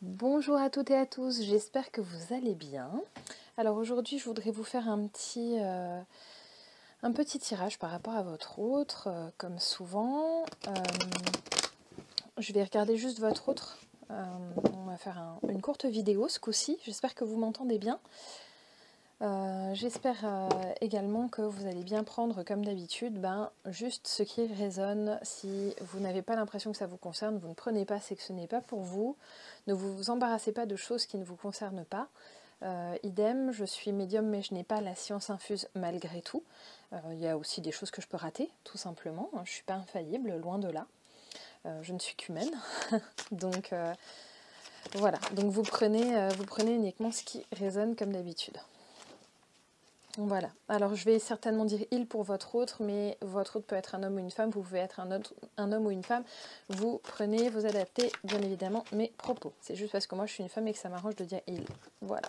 Bonjour à toutes et à tous, j'espère que vous allez bien. Alors aujourd'hui je voudrais vous faire un petit tirage par rapport à votre autre, comme souvent. Je vais regarder juste votre autre. On va faire une courte vidéo ce coup-ci, j'espère que vous m'entendez bien. J'espère également que vous allez bien prendre comme d'habitude juste ce qui résonne. Si vous n'avez pas l'impression que ça vous concerne, vous ne prenez pas, c'est que ce n'est pas pour vous. Ne vous embarrassez pas de choses qui ne vous concernent pas. Idem, je suis médium mais je n'ai pas la science infuse malgré tout. Il y a aussi des choses que je peux rater, tout simplement. Je ne suis pas infaillible, loin de là. Je ne suis qu'humaine. Donc voilà, donc vous prenez uniquement ce qui résonne comme d'habitude. Voilà, alors je vais certainement dire il pour votre autre, mais votre autre peut être un homme ou une femme, vous pouvez être un homme ou une femme, vous prenez, vous adaptez bien évidemment mes propos. C'est juste parce que moi je suis une femme et que ça m'arrange de dire il. Voilà.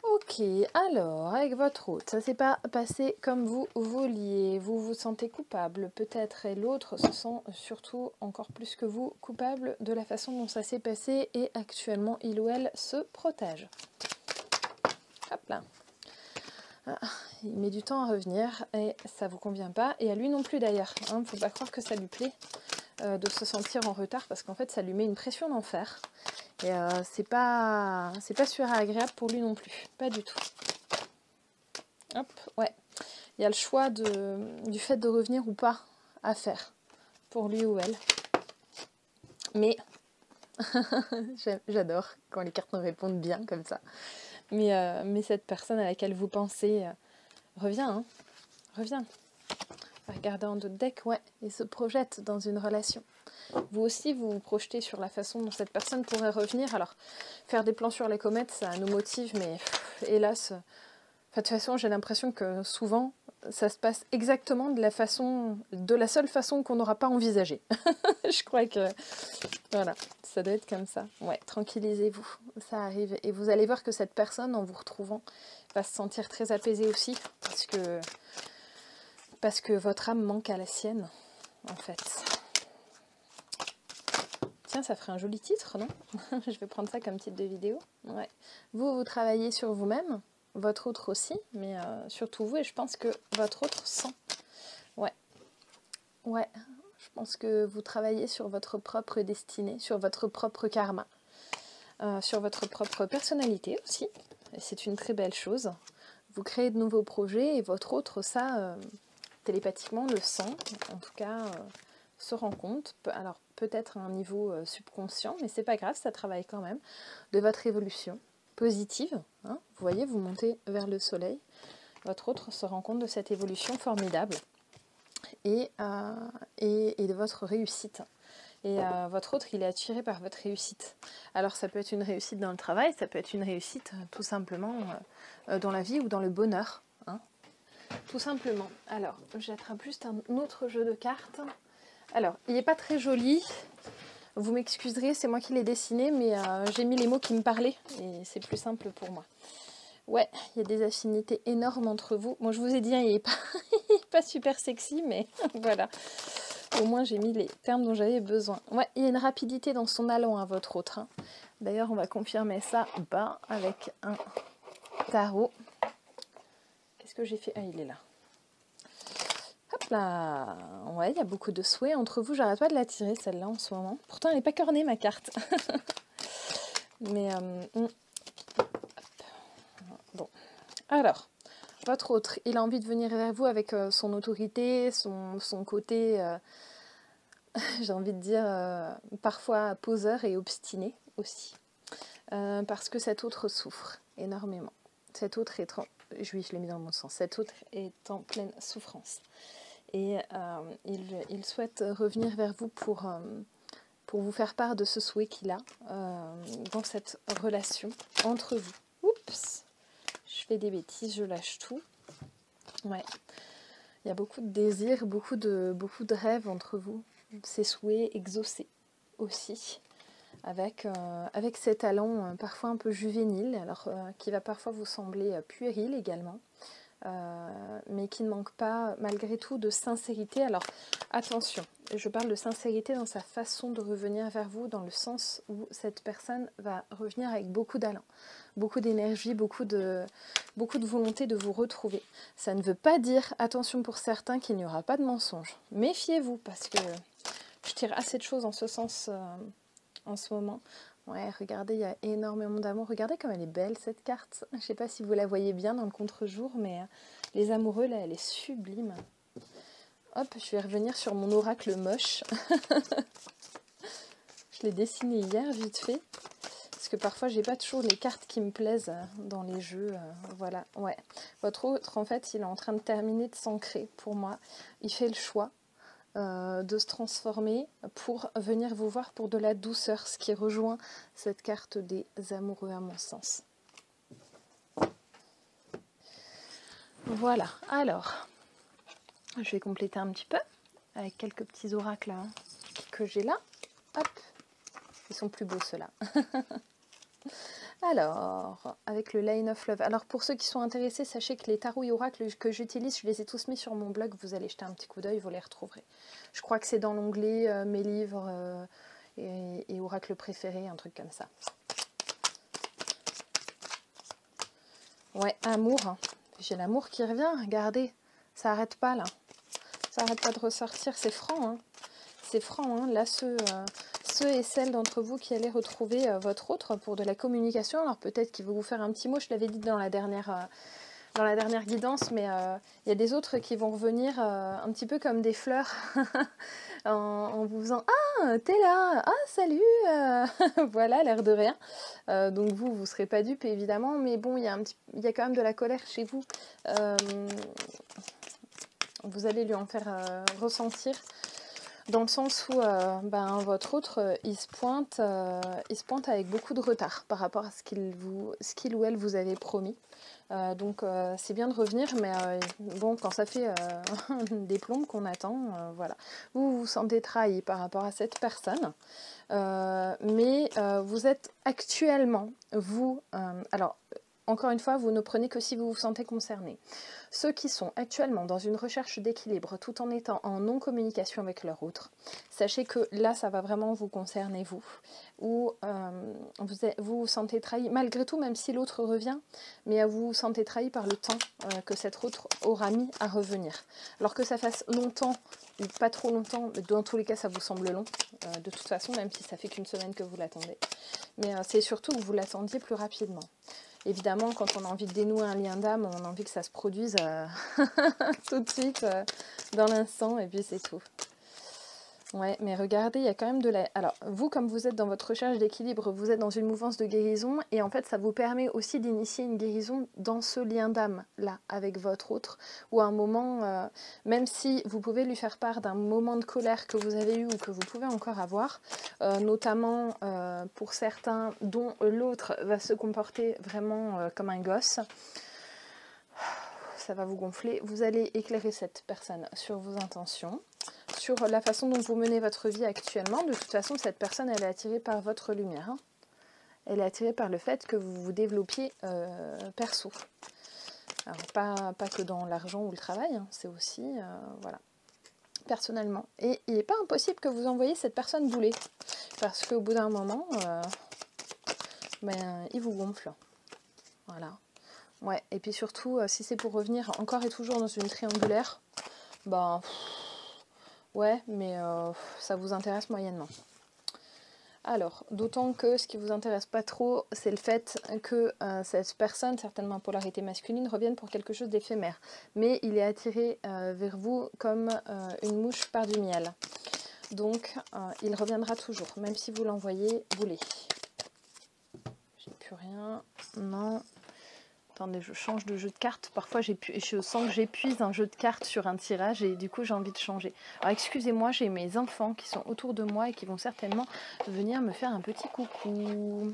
Ok, alors avec votre autre, ça s'est pas passé comme vous vouliez, vous vous sentez coupable peut-être, et l'autre se sent surtout encore plus que vous coupable de la façon dont ça s'est passé, et actuellement il ou elle se protège. Hop là. Ah, il met du temps à revenir et ça vous convient pas, et à lui non plus d'ailleurs, hein. Il ne faut pas croire que ça lui plaît de se sentir en retard, parce qu'en fait ça lui met une pression d'enfer et c'est pas super agréable pour lui non plus, pas du tout. Hop, ouais, il y a le choix du fait de revenir ou pas à faire pour lui ou elle, mais j'adore quand les cartes me répondent bien comme ça. Mais cette personne à laquelle vous pensez revient, hein, revient. Regardez en d'autres decks, ouais, et se projette dans une relation. Vous aussi, vous vous projetez sur la façon dont cette personne pourrait revenir. Alors, faire des plans sur les comètes, ça nous motive, mais hélas, de toute façon, j'ai l'impression que souvent, ça se passe exactement de la seule façon qu'on n'aura pas envisagé. Je crois que, voilà, ça doit être comme ça. Ouais, tranquillisez-vous, ça arrive. Et vous allez voir que cette personne, en vous retrouvant, va se sentir très apaisée aussi, parce que votre âme manque à la sienne, en fait. Tiens, ça ferait un joli titre, non? Je vais prendre ça comme titre de vidéo. Ouais. Vous travaillez sur vous-même, votre autre aussi, mais surtout vous, et je pense que votre autre sent. Ouais. Ouais. Je pense que vous travaillez sur votre propre destinée, sur votre propre karma, sur votre propre personnalité aussi. Et c'est une très belle chose. Vous créez de nouveaux projets et votre autre, ça, télépathiquement, le sent. En tout cas, se rend compte. Alors, peut-être à un niveau subconscient, mais c'est pas grave, ça travaille quand même, de votre évolution positive. Hein. Vous voyez, vous montez vers le soleil. Votre autre se rend compte de cette évolution formidable et de votre réussite. Et votre autre, il est attiré par votre réussite. Alors ça peut être une réussite dans le travail, ça peut être une réussite tout simplement dans la vie ou dans le bonheur. Hein. Tout simplement. Alors, j'attrape juste un autre jeu de cartes. Alors, il n'est pas très joli. Vous m'excuserez, c'est moi qui l'ai dessiné, mais j'ai mis les mots qui me parlaient et c'est plus simple pour moi. Ouais, il y a des affinités énormes entre vous. Moi, je vous ai dit, il n'est pas super sexy, mais voilà. Au moins, j'ai mis les termes dont j'avais besoin. Ouais, il y a une rapidité dans son allant à votre autre. Hein. D'ailleurs, on va confirmer ça avec un tarot. Qu'est-ce que j'ai fait? Ah, il est là. Hop là. Ouais, il y a beaucoup de souhaits entre vous. J'arrête pas de la tirer, celle-là, en ce moment. Pourtant, elle n'est pas cornée, ma carte. Mais, bon. Alors, votre autre, il a envie de venir vers vous avec son autorité, son côté... j'ai envie de dire parfois poseur et obstiné aussi, parce que cet autre souffre énormément. Cet autre est je l'ai mis dans mon sens. Cet autre est en pleine souffrance et il souhaite revenir vers vous pour vous faire part de ce souhait qu'il a dans cette relation entre vous. Oups, je fais des bêtises, je lâche tout. Ouais, il y a beaucoup de désirs, beaucoup de rêves entre vous. Ces souhaits exaucés aussi, avec cet allant parfois un peu juvénile, alors qui va parfois vous sembler puéril également, mais qui ne manque pas malgré tout de sincérité. Alors attention, je parle de sincérité dans sa façon de revenir vers vous, dans le sens où cette personne va revenir avec beaucoup d'allant, beaucoup d'énergie, beaucoup de volonté de vous retrouver. Ça ne veut pas dire, attention pour certains, qu'il n'y aura pas de mensonge. Méfiez-vous, parce que je tire assez de choses en ce sens en ce moment. Ouais, regardez, il y a énormément d'amour. Regardez comme elle est belle, cette carte. Je ne sais pas si vous la voyez bien dans le contre-jour, mais les amoureux, là, elle est sublime. Hop, je vais revenir sur mon oracle moche. Je l'ai dessiné hier, vite fait. Parce que parfois, j'ai pas toujours les cartes qui me plaisent dans les jeux. Voilà, ouais. Votre autre, en fait, il est en train de terminer de s'ancrer, pour moi. Il fait le choix de se transformer pour venir vous voir pour de la douceur, ce qui rejoint cette carte des amoureux à mon sens. Voilà, alors je vais compléter un petit peu avec quelques petits oracles hein, que j'ai là. Hop, ils sont plus beaux ceux-là. Alors, avec le Line of Love. Alors, pour ceux qui sont intéressés, sachez que les tarots et oracles que j'utilise, je les ai tous mis sur mon blog. Vous allez jeter un petit coup d'œil, vous les retrouverez. Je crois que c'est dans l'onglet mes livres et oracles préférés, un truc comme ça. Ouais, amour. J'ai l'amour qui revient, regardez. Ça n'arrête pas, là. Ça n'arrête pas de ressortir. C'est franc, hein. C'est franc, hein. Là, ceux et celles d'entre vous qui allez retrouver votre autre pour de la communication. Alors peut-être qu'il veut vous faire un petit mot, je l'avais dit dans la dernière guidance, mais il y a des autres qui vont revenir un petit peu comme des fleurs en vous faisant « Ah, t'es là! Ah, salut !» Voilà, l'air de rien. Donc vous ne serez pas dupe évidemment, mais bon, il y a quand même de la colère chez vous. Vous allez lui en faire ressentir. Dans le sens où votre autre, il se pointe avec beaucoup de retard par rapport à ce qu'il ou elle vous avait promis. Donc c'est bien de revenir, mais bon, quand ça fait des plombes qu'on attend, voilà. Vous vous sentez trahi par rapport à cette personne, mais vous êtes actuellement, alors, encore une fois, vous ne prenez que si vous vous sentez concerné. Ceux qui sont actuellement dans une recherche d'équilibre tout en étant en non-communication avec leur autre, sachez que là, ça va vraiment vous concerner, vous. Ou vous vous sentez trahi, malgré tout, même si l'autre revient, mais vous vous sentez trahi par le temps que cet autre aura mis à revenir. Alors que ça fasse longtemps, ou pas trop longtemps, mais dans tous les cas, ça vous semble long, de toute façon, même si ça fait qu'une semaine que vous l'attendez. Mais c'est surtout que vous l'attendiez plus rapidement. Évidemment, quand on a envie de dénouer un lien d'âme, on a envie que ça se produise tout de suite, dans l'instant, et puis c'est tout. Ouais, mais regardez, il y a quand même de la... Alors, vous, comme vous êtes dans votre recherche d'équilibre, vous êtes dans une mouvance de guérison, et en fait, ça vous permet aussi d'initier une guérison dans ce lien d'âme-là, avec votre autre, ou à un moment, même si vous pouvez lui faire part d'un moment de colère que vous avez eu ou que vous pouvez encore avoir, notamment pour certains dont l'autre va se comporter vraiment comme un gosse, ça va vous gonfler. Vous allez éclairer cette personne sur vos intentions, sur la façon dont vous menez votre vie actuellement. De toute façon, cette personne, elle est attirée par votre lumière. Hein. Elle est attirée par le fait que vous vous développiez perso. Alors, pas que dans l'argent ou le travail, hein, c'est aussi, voilà, personnellement. Et il n'est pas impossible que vous envoyiez cette personne bouler. Parce qu'au bout d'un moment, il vous gonfle. Voilà. Ouais, et puis surtout, si c'est pour revenir encore et toujours dans une triangulaire, ouais, mais ça vous intéresse moyennement. Alors, d'autant que ce qui vous intéresse pas trop, c'est le fait que cette personne, certainement en polarité masculine, revienne pour quelque chose d'éphémère. Mais il est attiré vers vous comme une mouche par du miel. Donc, il reviendra toujours, même si vous l'envoyez bouler. J'ai plus rien, non... Attendez, je change de jeu de cartes. Parfois, je sens que j'épuise un jeu de cartes sur un tirage et du coup, j'ai envie de changer. Alors, excusez-moi, j'ai mes enfants qui sont autour de moi et qui vont certainement venir me faire un petit coucou.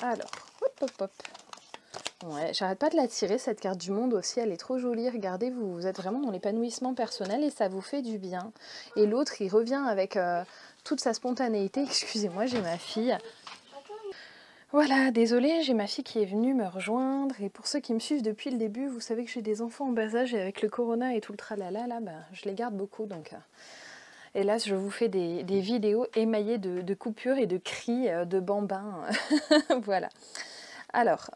Alors, hop, hop, hop. Ouais, j'arrête pas de la tirer, cette carte du monde aussi. Elle est trop jolie. Regardez, vous êtes vraiment dans l'épanouissement personnel et ça vous fait du bien. Et l'autre, il revient avec toute sa spontanéité. Excusez-moi, j'ai ma fille. Voilà, désolée, j'ai ma fille qui est venue me rejoindre. Et pour ceux qui me suivent depuis le début, vous savez que j'ai des enfants en bas âge et avec le corona et tout le tralala, là, ben, je les garde beaucoup. Donc, hélas, je vous fais des vidéos émaillées de coupures et de cris de bambins. Voilà. Alors,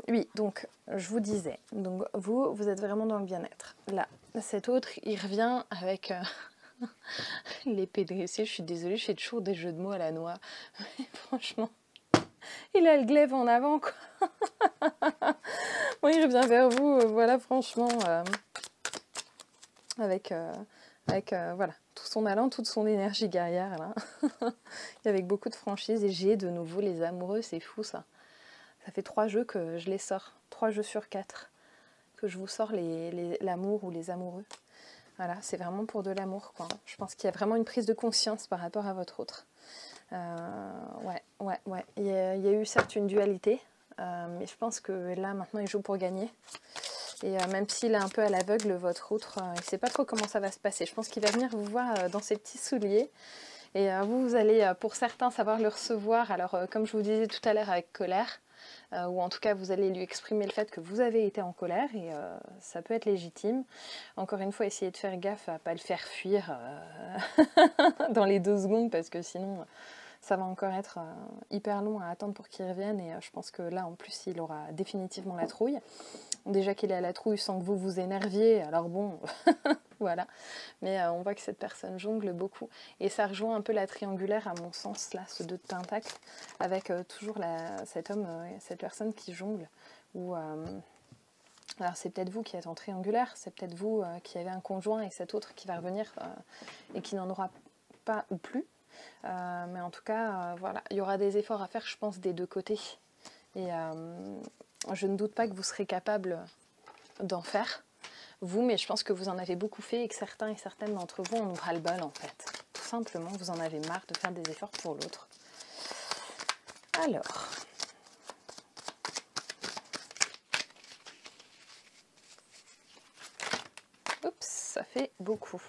oui, donc, je vous disais, donc vous êtes vraiment dans le bien-être. Là, cet autre, il revient avec l'épée dressée. Je suis désolée, je fais toujours des jeux de mots à la noix. Mais franchement, il a le glaive en avant, quoi. Oui, je reviens vers vous, voilà, franchement, avec voilà, tout son allant, toute son énergie guerrière, là. Et avec beaucoup de franchise. Et j'ai de nouveau les amoureux, c'est fou, ça. Ça fait 3 jeux que je les sors, 3 jeux sur 4, que je vous sors l'amour ou les amoureux. Voilà, c'est vraiment pour de l'amour, quoi. Je pense qu'il y a vraiment une prise de conscience par rapport à votre autre. Ouais. Il y a eu certes une dualité, mais je pense que là, maintenant, il joue pour gagner. Et même s'il est un peu à l'aveugle, votre autre, il ne sait pas trop comment ça va se passer. Je pense qu'il va venir vous voir dans ses petits souliers. Et vous allez, pour certains, savoir le recevoir. Alors, comme je vous disais tout à l'heure, avec colère. Ou en tout cas, vous allez lui exprimer le fait que vous avez été en colère. Et ça peut être légitime. Encore une fois, essayez de faire gaffe à ne pas le faire fuir dans les 2 secondes. Parce que sinon, ça va encore être hyper long à attendre pour qu'il revienne. Et je pense que là, en plus, il aura définitivement la trouille. Déjà qu'il est à la trouille sans que vous vous énerviez, alors bon, voilà. Mais on voit que cette personne jongle beaucoup. Et ça rejoint un peu la triangulaire, à mon sens, là, ce 2 de pentacle, avec toujours cet homme, cette personne qui jongle. Ou, alors c'est peut-être vous qui êtes en triangulaire, c'est peut-être vous qui avez un conjoint et cet autre qui va revenir et qui n'en aura pas ou plus. Mais en tout cas, voilà, il y aura des efforts à faire, je pense, des 2 côtés. Et je ne doute pas que vous serez capable d'en faire, vous, mais je pense que vous en avez beaucoup fait et que certains et certaines d'entre vous en ont ras-le-bol, en fait. Tout simplement, vous en avez marre de faire des efforts pour l'autre. Alors... Oups, ça fait beaucoup.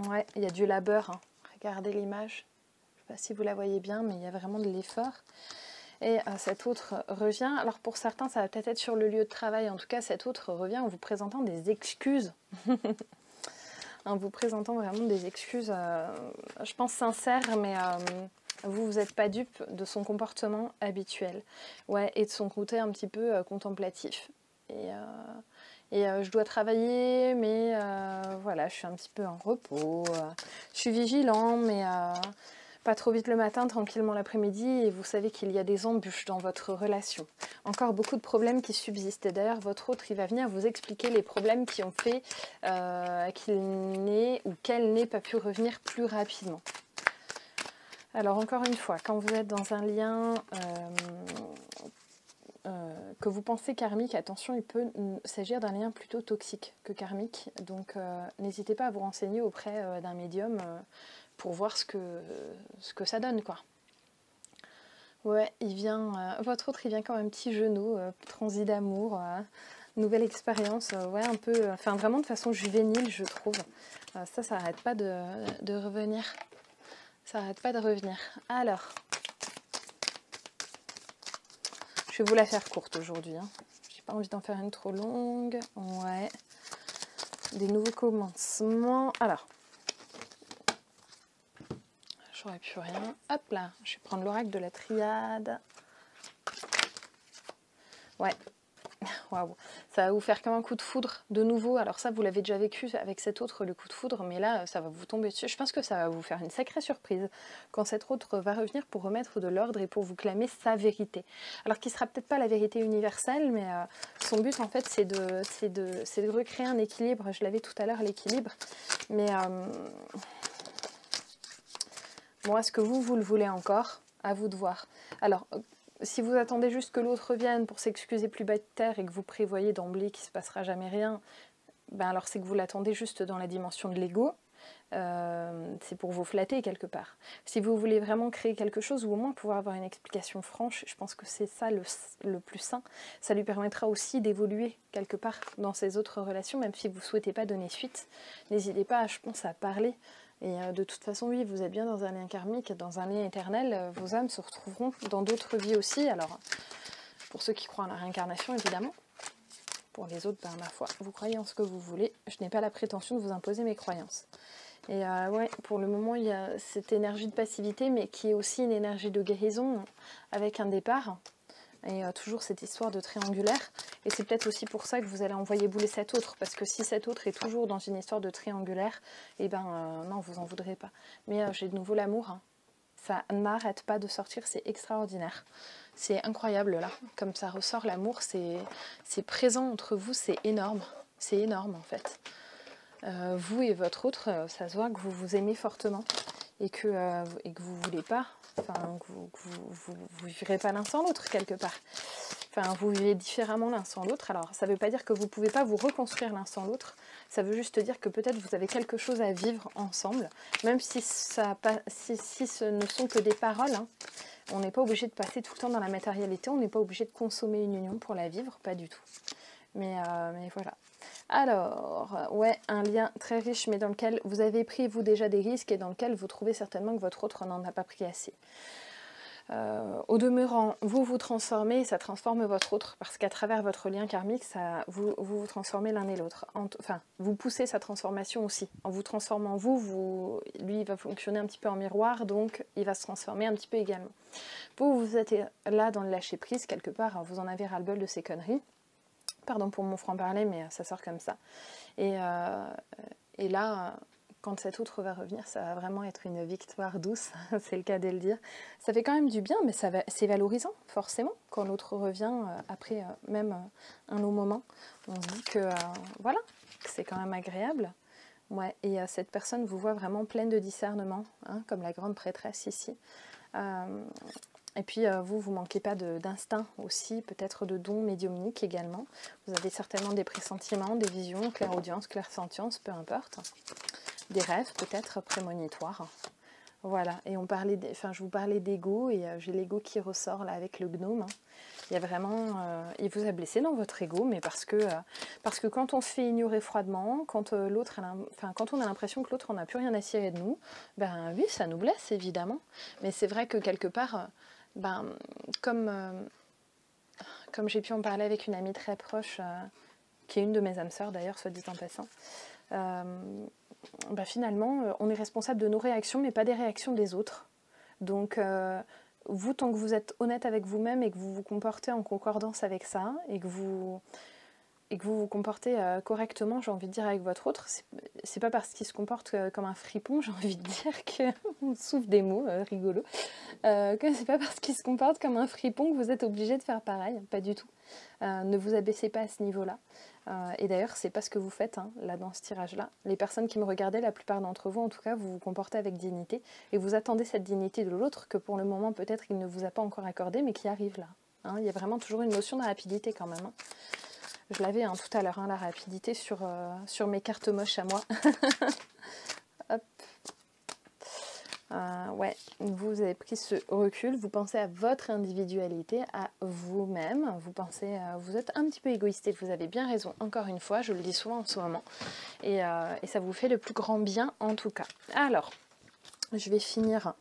Ouais, il y a du labeur, hein. Regardez l'image. Je ne sais pas si vous la voyez bien, mais il y a vraiment de l'effort. Et cet autre revient, alors pour certains ça va peut-être être sur le lieu de travail, en tout cas cet autre revient en vous présentant des excuses. En vous présentant vraiment des excuses, je pense sincères, mais vous n'êtes pas dupe de son comportement habituel. Ouais, et de son côté un petit peu contemplatif. Et je dois travailler, mais voilà, je suis un petit peu en repos. Je suis vigilant, mais... pas trop vite le matin, tranquillement l'après-midi, et vous savez qu'il y a des embûches dans votre relation. Encore beaucoup de problèmes qui subsistent. Et d'ailleurs, votre autre, il va venir vous expliquer les problèmes qui ont fait qu'il n'ait ou qu'elle n'ait pas pu revenir plus rapidement. Alors encore une fois, quand vous êtes dans un lien que vous pensez karmique, attention, il peut s'agir d'un lien plutôt toxique que karmique. Donc n'hésitez pas à vous renseigner auprès d'un médium pour voir ce que ça donne, quoi. Ouais, il vient, votre autre, il vient comme un petit genou, transi d'amour, nouvelle expérience, ouais, un peu, enfin vraiment de façon juvénile, je trouve. Ça n'arrête pas de revenir. Ça n'arrête pas de revenir. Alors, je vais vous la faire courte aujourd'hui, hein. J'ai pas envie d'en faire une trop longue. Ouais. Des nouveaux commencements. Alors, j'aurais plus rien. Hop là, je vais prendre l'oracle de la triade. Ouais. Waouh. Ça va vous faire comme un coup de foudre de nouveau. Alors ça, vous l'avez déjà vécu avec cet autre, le coup de foudre, mais là, ça va vous tomber dessus. Je pense que ça va vous faire une sacrée surprise quand cet autre va revenir pour remettre de l'ordre et pour vous clamer sa vérité. Alors qui sera peut-être pas la vérité universelle, mais son but, en fait, c'est de recréer un équilibre. Je l'avais tout à l'heure, l'équilibre. Mais bon, est-ce que vous le voulez encore? À vous de voir. Alors... si vous attendez juste que l'autre revienne pour s'excuser plus bas de terre et que vous prévoyez d'emblée qu'il ne se passera jamais rien, ben alors c'est que vous l'attendez juste dans la dimension de l'ego. C'est pour vous flatter quelque part. Si vous voulez vraiment créer quelque chose ou au moins pouvoir avoir une explication franche, je pense que c'est ça le plus sain. Ça lui permettra aussi d'évoluer quelque part dans ses autres relations, même si vous ne souhaitez pas donner suite. N'hésitez pas, je pense, à parler Et de toute façon, oui, vous êtes bien dans un lien karmique, dans un lien éternel. Vos âmes se retrouveront dans d'autres vies aussi. Alors, pour ceux qui croient en la réincarnation, évidemment. Pour les autres, ma foi, vous croyez en ce que vous voulez. Je n'ai pas la prétention de vous imposer mes croyances. Et ouais, pour le moment, il y a cette énergie de passivité, mais qui est aussi une énergie de guérison, avec un départ. Et toujours cette histoire de triangulaire. Et c'est peut-être aussi pour ça que vous allez envoyer bouler cet autre. Parce que si cet autre est toujours dans une histoire de triangulaire, eh ben non, vous en voudrez pas. Mais j'ai de nouveau l'amour. Hein. Ça n'arrête pas de sortir, c'est extraordinaire. C'est incroyable là. Comme ça ressort l'amour, c'est présent entre vous, c'est énorme. C'est énorme en fait. Vous et votre autre, ça se voit que vous vous aimez fortement. Et que vous voulez pas, enfin, que vous vivrez pas l'un sans l'autre quelque part. Enfin, vous vivez différemment l'un sans l'autre. Alors, ça veut pas dire que vous pouvez pas vous reconstruire l'un sans l'autre. Ça veut juste dire que peut-être vous avez quelque chose à vivre ensemble, même si ce ne sont que des paroles. Hein. On n'est pas obligé de passer tout le temps dans la matérialité. On n'est pas obligé de consommer une union pour la vivre, pas du tout. Mais voilà. Alors, ouais, un lien très riche, mais dans lequel vous avez pris, vous, déjà des risques et dans lequel vous trouvez certainement que votre autre n'en a pas pris assez. Au demeurant, vous vous transformez et ça transforme votre autre, parce qu'à travers votre lien karmique, vous transformez l'un et l'autre. Enfin, vous poussez sa transformation aussi. En vous transformant lui, il va fonctionner un petit peu en miroir, donc il va se transformer un petit peu également. Vous êtes là dans le lâcher-prise, quelque part, vous en avez ras-le-bol de ces conneries. Pardon pour mon franc-parler, mais ça sort comme ça. Et là, quand cet autre va revenir, ça va vraiment être une victoire douce, c'est le cas de le dire. Ça fait quand même du bien, mais c'est valorisant, forcément, quand l'autre revient après même un long moment. On se dit que, voilà, que c'est quand même agréable. Ouais, et cette personne vous voit vraiment pleine de discernement, hein, comme la grande prêtresse ici. Et puis vous manquez pas d'instinct aussi, peut-être de dons médiumniques également. Vous avez certainement des pressentiments, des visions, clairaudience, clairsentience, peu importe. Des rêves peut-être prémonitoires. Voilà, et je vous parlais d'ego, et j'ai l'ego qui ressort là avec le gnome. Hein. Il y a vraiment, il vous a blessé dans votre ego, mais parce que quand on se fait ignorer froidement, quand quand on a l'impression que l'autre n'a plus rien à cirer de nous, ben oui, ça nous blesse évidemment. Mais c'est vrai que quelque part, comme j'ai pu en parler avec une amie très proche, qui est une de mes âmes sœurs d'ailleurs, soit dit en passant, finalement, on est responsable de nos réactions, mais pas des réactions des autres. Donc, vous, tant que vous êtes honnête avec vous-même et que vous vous comportez en concordance avec ça, et que vous vous comportez correctement, j'ai envie de dire, avec votre autre, c'est pas parce qu'il se comporte comme un fripon, j'ai envie de dire, que on souffle des mots, rigolo, que c'est pas parce qu'il se comporte comme un fripon que vous êtes obligé de faire pareil, pas du tout. Ne vous abaissez pas à ce niveau-là. Et d'ailleurs, c'est pas ce que vous faites hein, là dans ce tirage-là. Les personnes qui me regardaient, la plupart d'entre vous, en tout cas, vous vous comportez avec dignité et vous attendez cette dignité de l'autre que pour le moment, peut-être, il ne vous a pas encore accordé, mais qui arrive là. Hein, il y a vraiment toujours une notion de rapidité quand même. Hein. Je l'avais tout à l'heure, hein, la rapidité sur mes cartes moches à moi. Hop. Ouais, vous avez pris ce recul, vous pensez à votre individualité, à vous-même, vous êtes un petit peu égoïste et vous avez bien raison, encore une fois, je le dis souvent en ce moment, et ça vous fait le plus grand bien en tout cas. Alors, je vais finir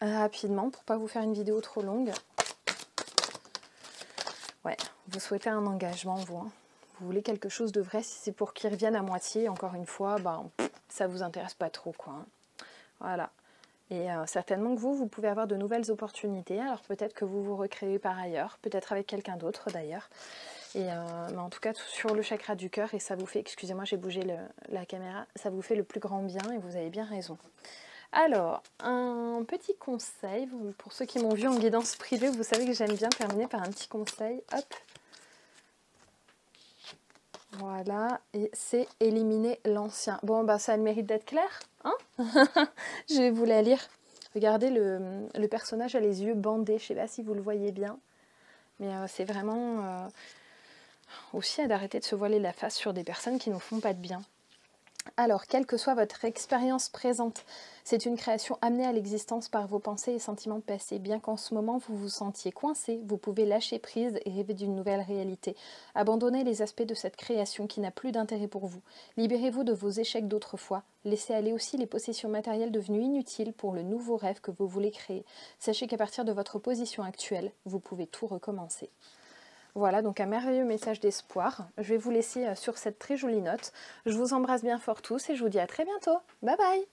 rapidement pour pas vous faire une vidéo trop longue. Ouais, vous souhaitez un engagement, vous, hein. Vous voulez quelque chose de vrai, si c'est pour qu'il revienne à moitié, encore une fois, ça vous intéresse pas trop, quoi. Hein. Voilà. Et certainement que vous pouvez avoir de nouvelles opportunités, alors peut-être que vous vous recréez par ailleurs, peut-être avec quelqu'un d'autre d'ailleurs. Et mais en tout cas, sur le chakra du cœur, et ça vous fait, excusez-moi, j'ai bougé la caméra, ça vous fait le plus grand bien et vous avez bien raison. Alors, un petit conseil, pour ceux qui m'ont vu en guidance privée, vous savez que j'aime bien terminer par un petit conseil. Hop. Voilà, et c'est éliminer l'ancien. Bon, ça a le mérite d'être clair, hein. Je vais vous la lire. Regardez, le personnage a les yeux bandés, je ne sais pas si vous le voyez bien. Mais c'est vraiment aussi d'arrêter de se voiler la face sur des personnes qui ne nous font pas de bien. Alors, quelle que soit votre expérience présente, c'est une création amenée à l'existence par vos pensées et sentiments passés. Bien qu'en ce moment vous vous sentiez coincé, vous pouvez lâcher prise et rêver d'une nouvelle réalité. Abandonnez les aspects de cette création qui n'a plus d'intérêt pour vous. Libérez-vous de vos échecs d'autrefois. Laissez aller aussi les possessions matérielles devenues inutiles pour le nouveau rêve que vous voulez créer. Sachez qu'à partir de votre position actuelle, vous pouvez tout recommencer. Voilà, donc un merveilleux message d'espoir. Je vais vous laisser sur cette très jolie note. Je vous embrasse bien fort tous et je vous dis à très bientôt. Bye bye!